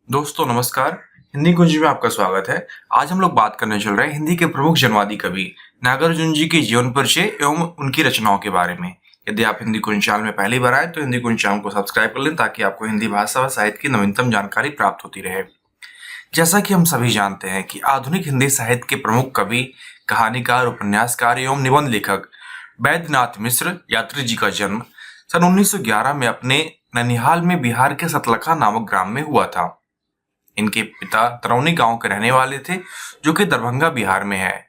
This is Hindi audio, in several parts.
दोस्तों नमस्कार। हिंदी कुंज में आपका स्वागत है। आज हम लोग बात करने चल रहे हैं हिंदी के प्रमुख जनवादी कवि नागार्जुन जी के जीवन परिचय एवं उनकी रचनाओं के बारे में। यदि आप हिंदी कुंज चैनल में पहली बार आए तो हिंदी कुंज चैनल को सब्सक्राइब कर लें ताकि आपको हिंदी भाषा व साहित्य की नवीनतम जानकारी प्राप्त होती रहे। जैसा कि हम सभी जानते हैं कि आधुनिक हिंदी साहित्य के प्रमुख कवि, कहानीकार, उपन्यासकार एवं निबंध लेखक बैद्यनाथ मिश्र यात्री जी का जन्म सन 1911 में अपने ननिहाल में बिहार के सतलखा नामक ग्राम में हुआ था। इनके पिता तरौनी गांव के रहने वाले थे, जो कि दरभंगा बिहार में है।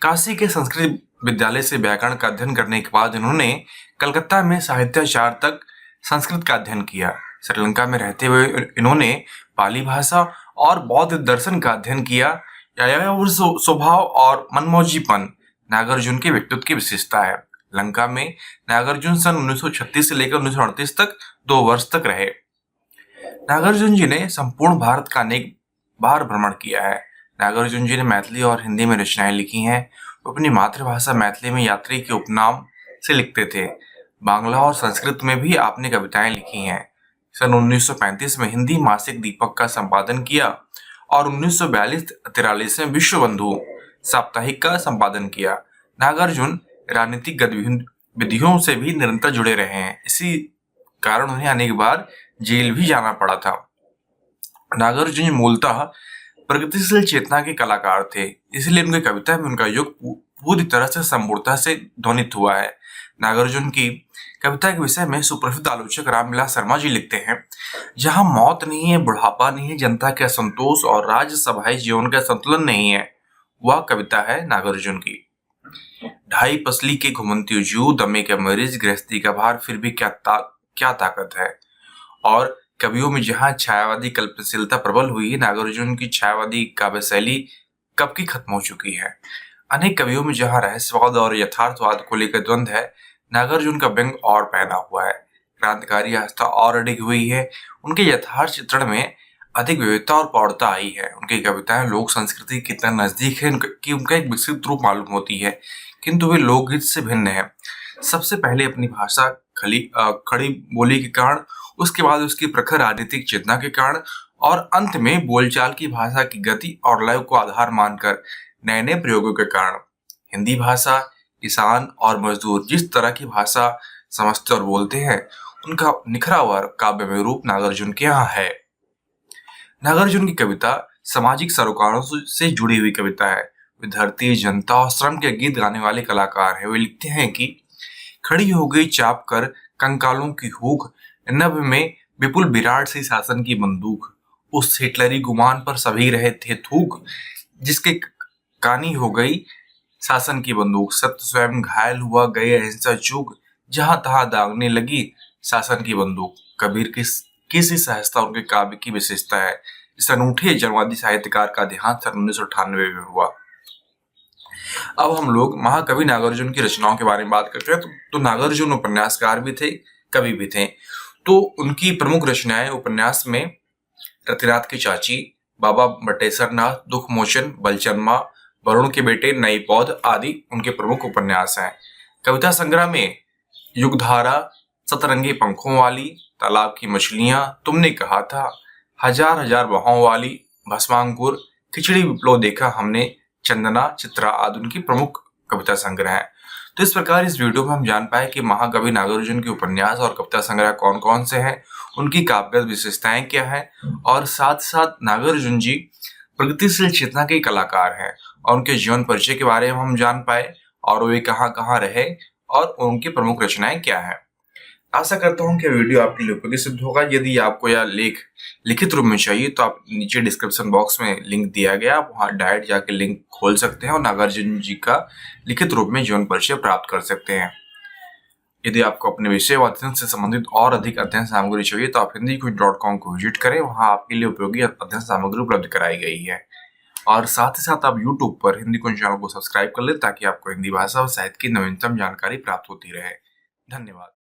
काशी के संस्कृत विद्यालय से व्याकरण का अध्ययन करने के बाद इन्होंने कलकत्ता में साहित्याचार्य तक संस्कृत का अध्ययन किया। श्रीलंका में रहते हुए इन्होंने पाली भाषा और बौद्ध दर्शन का अध्ययन किया। स्वभाव और मनमौजीपन नागार्जुन के व्यक्तित्व की विशेषता है। लंका में नागार्जुन सन 1936 से लेकर 1938 तक 2 वर्ष तक रहे। नागार्जुन जी ने संपूर्ण भारत का अनेक बार भ्रमण किया है। नागार्जुन जी ने मैथिली और हिंदी में रचनाएं लिखी हैं। वो अपनी मातृभाषा मैथिली में यात्री के उपनाम से लिखते थे। बांग्ला और संस्कृत में भी आपने कविताएं लिखी हैं। सन 1935 में हिंदी मासिक दीपक का संपादन किया और 1942-43 में विश्व बंधु साप्ताहिक का संपादन किया। नागार्जुन राजनीतिक गतिविधियों से भी निरंतर जुड़े रहे हैं। इसी कारण उन्हें अनेक बार जेल भी जाना पड़ा था। नागार्जुन मूलतः प्रगतिशील चेतना के कलाकार थे, इसलिए उनकी कविता में उनका युग पूरी तरह से संपूर्णता से ध्वनित हुआ है। नागार्जुन की कविता के विषय में सुप्रसिद्ध आलोचक रामविलास शर्मा जी लिखते हैं, जहां मौत नहीं है, बुढ़ापा नहीं है, जनता के असंतोष और राजसभाई जीवन का संतुलन नहीं है, वह कविता है नागार्जुन की। ढाई पसली के घुमंती जू, दमे के मरीज, गृहस्थी का भार, फिर भी क्या ताकत है। और कवियों में जहां छायावादी कल्पनाशीलता प्रबल हुई है, नागार्जुन की छायावादी काव्य शैली कब की खत्म हो चुकी है। अनेक कवियों में जहां रहस्यवाद और यथार्थवाद को लेकर द्वंद्व है, नागार्जुन का व्यंग और पैदा हुआ है। क्रांतिकारी आस्था और अडिग हुई है। उनके यथार्थ चित्रण में अधिक विविधता और प्रौढ़ता आई है। उनकी कविताएं लोक संस्कृति की इतना नजदीक है कि उनका एक विकसित रूप मालूम होती है, किंतु वे लोकगीत से भिन्न है। सबसे पहले अपनी भाषा खड़ी बोली के कारण, उसके बाद उसकी प्रखर राजनीतिक चेतना के कारण और अंत में बोलचाल की भाषा की गति और लय को आधार मानकर नए नए प्रयोगों के कारण हिंदी भाषा किसान और मजदूर जिस तरह की भाषा समझते और बोलते हैं, उनका निखरा हुआ काव्यमय रूप नागार्जुन के यहाँ है। नागार्जुन की कविता सामाजिक सरोकारों से जुड़ी हुई कविता है। वे धरती, जनता और श्रम के गीत गाने वाले कलाकार हैं। वे लिखते हैं कि खड़ी हो गई चाप कर कंकालों की हूक, नभ में विपुल विराट सी शासन की बंदूक, उस हिटलरी गुमान पर सभी रहे थे थूक, जिसके कानी हो गई शासन की बंदूक, सत्य स्वयं घायल हुआ गए अहिंसा चूक, जहां तहां दागने लगी शासन की बंदूक। कबीर किसी सहजता उनके काव्य की विशेषता है। इस अनूठे जनवादी साहित्यकार का देहांत सन 1998 में हुआ। अब हम लोग महाकवि नागार्जुन की रचनाओं के बारे में बात करते हैं। तो नागार्जुन उपन्यासकार भी थे, कवि भी थे। तो उनकी प्रमुख रचनाएं उपन्यास में रतिनाथ की चाची, बाबा बटेश्वर नाथ, दुख मोचन, बलचन्मा, वरुण के बेटे, नई पौध आदि उनके प्रमुख उपन्यास हैं। कविता संग्रह में युगधारा, सतरंगी पंखों वाली, तालाब की मछलियां, तुमने कहा था, हजार हजार बहाओं वाली, भस्मांकुर, खिचड़ी विप्लव देखा हमने, चंदना, चित्रा आदि उनकी प्रमुख कविता संग्रह है। तो इस प्रकार इस वीडियो में हम जान पाए कि महाकवि नागार्जुन के उपन्यास और कविता संग्रह कौन कौन से हैं, उनकी काव्य विशेषताएं क्या है, और साथ साथ नागार्जुन जी प्रगतिशील चेतना के कलाकार हैं और उनके जीवन परिचय के बारे में हम जान पाए और वे कहाँ कहाँ रहे और उनकी प्रमुख रचनाएं क्या है। आशा करता हूँ कि वीडियो आपके लिए उपयोगी सिद्ध होगा। यदि आपको यह लेख लिखित रूप में चाहिए तो आप नीचे डिस्क्रिप्शन बॉक्स में लिंक दिया गया, आप वहाँ डायरेक्ट जाके लिंक खोल सकते हैं और नागार्जुन जी का लिखित रूप में जीवन परिचय प्राप्त कर सकते हैं। यदि आपको अपने विषय व अध्ययन से संबंधित और अधिक अध्ययन सामग्री चाहिए तो आप hindiquiz.com को विजिट करें, वहाँ आपके लिए उपयोगी अध्ययन सामग्री उपलब्ध कराई गई है। और साथ ही साथ आप YouTube पर हिंदी कुंज चैनल को सब्सक्राइब कर लें ताकि आपको हिंदी भाषा और साहित्य की नवीनतम जानकारी प्राप्त होती रहे। धन्यवाद।